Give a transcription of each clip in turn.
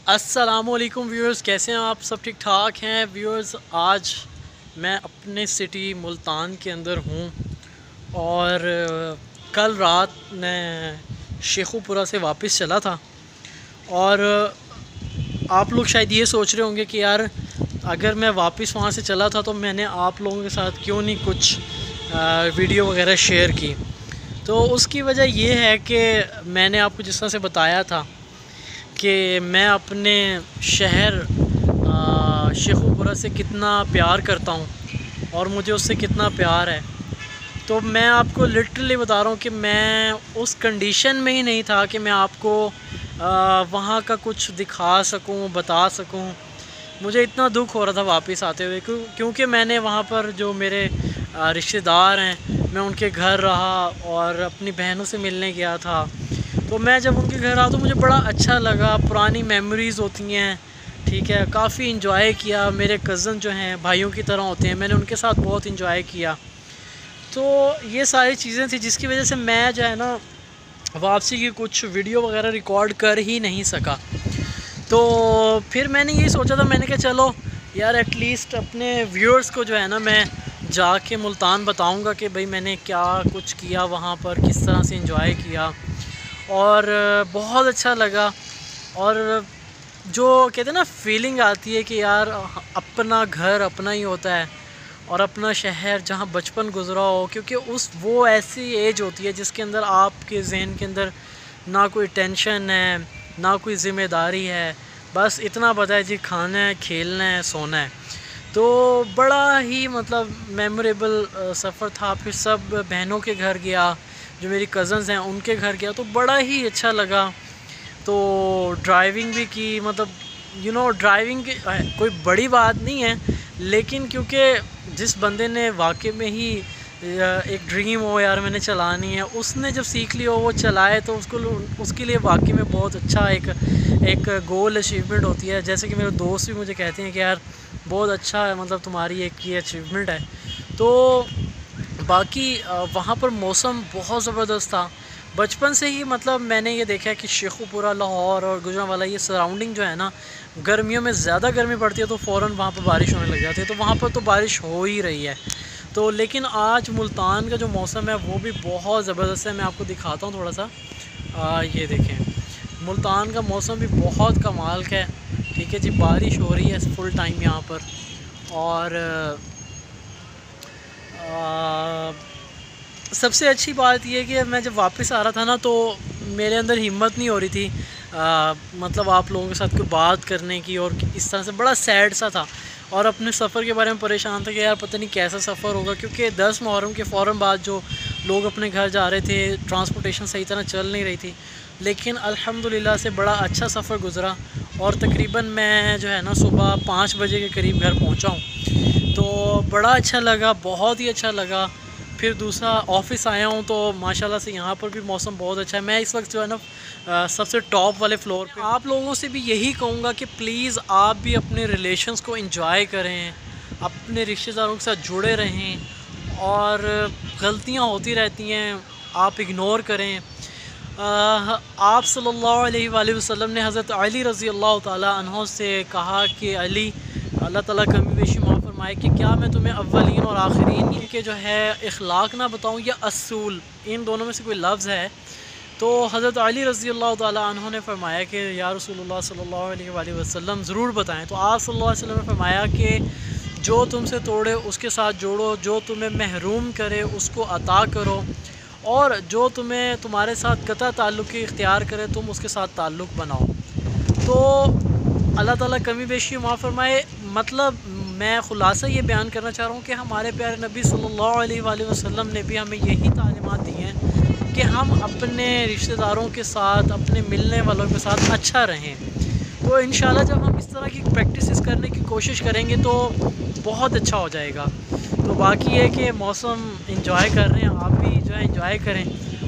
السلام علیکم ویورز، کیسے ہیں آپ؟ سب ٹھیک ٹھاک ہیں ویورز؟ آج میں اپنے سٹی ملتان کے اندر ہوں اور کل رات میں شیخو پورہ سے واپس چلا تھا اور آپ لوگ شاید یہ سوچ رہے ہوں گے کہ یار اگر میں واپس وہاں سے چلا تھا تو میں نے آپ لوگوں کے ساتھ کیوں نہیں کچھ ویڈیو وغیرہ شیئر کی۔ تو اس کی وجہ یہ ہے کہ میں نے آپ کو جس طرح سے بتایا تھا کہ میں اپنے شہر شیخو پورہ سے کتنا پیار کرتا ہوں اور مجھے اس سے کتنا پیار ہے، تو میں آپ کو لٹرلی بتا رہا ہوں کہ میں اس کنڈیشن میں ہی نہیں تھا کہ میں آپ کو وہاں کا کچھ دکھا سکوں، بتا سکوں۔ مجھے اتنا دکھ ہو رہا تھا واپس آتے ہوئے کیونکہ میں نے وہاں پر جو میرے رشتہ دار ہیں میں ان کے گھر رہا اور اپنی بہنوں سے ملنے گیا تھا۔ تو میں جب ان کے گھر آیا تو مجھے بڑا اچھا لگا، پرانی میموریز ہوتی ہیں، ٹھیک ہے، کافی انجوائے کیا۔ میرے کزن جو ہیں بھائیوں کی طرح ہوتے ہیں، میں نے ان کے ساتھ بہت انجوائے کیا۔ تو یہ ساری چیزیں تھیں جس کی وجہ سے میں جو ہے نا واپسی کی کچھ ویڈیو وغیرہ ریکارڈ کر ہی نہیں سکا۔ تو پھر میں نے یہی سوچا تھا، میں نے کہا چلو یار ایٹ لیسٹ اپنے ویورز کو جو ہے نا میں جا کے ملتان بتاؤں گا کہ بھئی میں نے کیا کچھ کیا وہاں پر، کس طرح سے انجوائے کیا، اور بہت اچھا لگا۔ اور جو کہتے ہیں نا فیلنگ آتی ہے کہ یار اپنا گھر اپنا ہی ہوتا ہے اور اپنا شہر جہاں بچپن گزرا ہو، کیونکہ وہ ایسی ایج ہوتی ہے جس کے اندر آپ کے ذہن کے اندر نہ کوئی ٹینشن ہے، نہ کوئی ذمہ داری ہے، بس اتنا پتہ ہے جی کھانا ہے، کھیلنا ہے، سونا ہے۔ تو بڑا ہی مطلب میموریبل سفر تھا۔ پھر سب بہنوں کے گھر گیا، جو میری کزنز ہیں ان کے گھر گیا، تو بڑا ہی اچھا لگا۔ تو ڈرائیونگ بھی کی، مطلب ڈرائیونگ کوئی بڑی بات نہیں ہے، لیکن کیونکہ جس بندے نے واقعے میں ہی ایک ڈریم ہو یار میں نے چلانی ہے، اس نے جب سیکھ لی ہو وہ چلائے تو اس کے لیے واقعی میں بہت اچھا ایک گول اچیومنٹ ہوتی ہے۔ جیسے کہ میرے دوست بھی مجھے کہتے ہیں کہ یار بہت اچھا ہے، مطلب تمہاری ایک یہ اچیومنٹ ہے۔ تو باقی وہاں پر موسم بہت زبردست تھا۔ بچپن سے ہی مطلب میں نے یہ دیکھا ہے کہ شیخو پورہ، لاہور اور گوجرانوالا یہ سراؤنڈنگ جو ہے نا، گرمیوں میں زیادہ گرمی پڑتی ہے تو فوراً وہاں پر بارش ہونے لگ جاتی ہے، تو وہاں پر تو بارش ہو ہی رہی ہے۔ تو لیکن آج ملتان کا جو موسم ہے وہ بھی بہت زبردست ہے۔ میں آپ کو دکھاتا ہوں تھوڑا سا، یہ دیکھیں ملتان کا موسم بھی بہت کمال کا ہے، ٹھیک ہے جی، بارش ہو رہی ہے فل ٹائم یہاں پر۔ اور سب سے اچھی بات یہ کہ میں جب واپس آ رہا تھا نا تو میرے اندر ہمت نہیں ہو رہی تھی مطلب آپ لوگوں کے ساتھ کوئی بات کرنے کی، اور اس طرح سے بڑا سیڈ سا تھا اور اپنے سفر کے بارے میں پریشان تھا کہ یار پتہ نہیں کیسا سفر ہوگا، کیونکہ 10 محرم کے فوراً بعد جو لوگ اپنے گھر جا رہے تھے، ٹرانسپورٹیشن صحیح طرح چل نہیں رہی تھی، لیکن الحمدللہ سے بڑا اچھا سفر گزرا اور تقریباً میں جو ہے نا صبح 5 بجے کے قریب گھر پہنچا ہوں۔ تو بڑا اچھا لگا، بہت ہی اچھا لگا۔ پھر دوسرا آفس آیا ہوں تو ماشاءاللہ سے یہاں پر بھی موسم بہت اچھا ہے۔ میں اس وقت جو ہے نا سب سے ٹاپ والے فلور پہ۔ آپ لوگوں سے بھی یہی کہوں گا کہ پلیز آپ بھی اپنے ریلیشنز کو انجوائے کریں، اپنے رشتہ داروں کے ساتھ جڑے رہیں، اور غلطیاں ہوتی رہتی ہیں آپ اگنور کریں۔ آپ صلی اللہ علیہ وآلہ وسلم نے حضرت علی رضی اللہ تعالیٰ عنہ سے کہا کہ علی، اللہ تعالیٰ کمی بیشی معاف فرمائے، کہ کیا میں تمہیں اولین اور آخرین کے جو ہے اخلاق نہ بتاؤں یا اصول، ان دونوں میں سے کوئی لفظ ہے؟ تو حضرت علی رضی اللہ تعالیٰ عنہ نے فرمایا کہ یا رسول اللہ صلی اللہ علیہ وآلہ وسلم ضرور بتائیں۔ تو آپ صلی اللہ علیہ وسلم نے فرمایا کہ جو تم سے توڑے اس کے ساتھ جوڑو، جو تمہیں محروم کرے اس کو عطا کرو، اور جو تمہارے ساتھ قطع تعلقی اختیار کرے تم اس کے ساتھ تعلق بناؤ۔ تو اللہ تعالیٰ کمی بیشی معاف فرمائے۔ مطلب میں خلاصہ یہ بیان کرنا چاہ رہا ہوں کہ ہمارے پیارے نبی صلی اللہ علیہ وآلہ وسلم نے بھی ہمیں یہی تعلیمات دی ہیں کہ ہم اپنے رشتہ داروں کے ساتھ، اپنے ملنے والوں کے ساتھ اچھا رہیں۔ تو انشاءاللہ جب ہم اس طرح کی پریکٹسز کرنے کی کوشش کریں گے تو بہت اچھا ہو جائے گا۔ تو باقی یہ کہ موسم انجوائے کر رہے ہیں، آپ بھی جو ہے انجوائے کریں،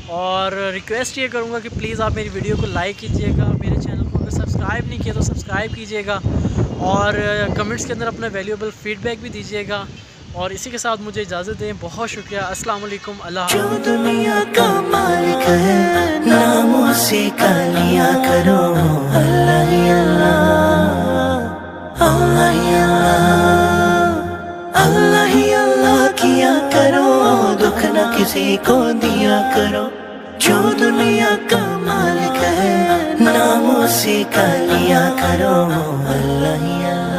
اور ریکویسٹ یہ کروں گا کہ پلیز آپ میری ویڈیو کو لائک کیجیے گا، میرے چینل کو اگر سبسکرائب نہیں کیا تو سبسکرائب کیجیے گا، اور کمنٹس کے اندر اپنا ویلیوبل فیڈ بیک بھی دیجیے گا، اور اسی کے ساتھ مجھے اجازت دیں۔ بہت شکریہ، السلام علیکم، اللہ جو دنیا کا مالک ہے نام اسی کا لیا کرو، اللہ ہی اللہ۔ کسی کو دیا کرو، جو دنیا کا مالک ہے نام اسی کا لیا کرو، اللہ ہی اللہ۔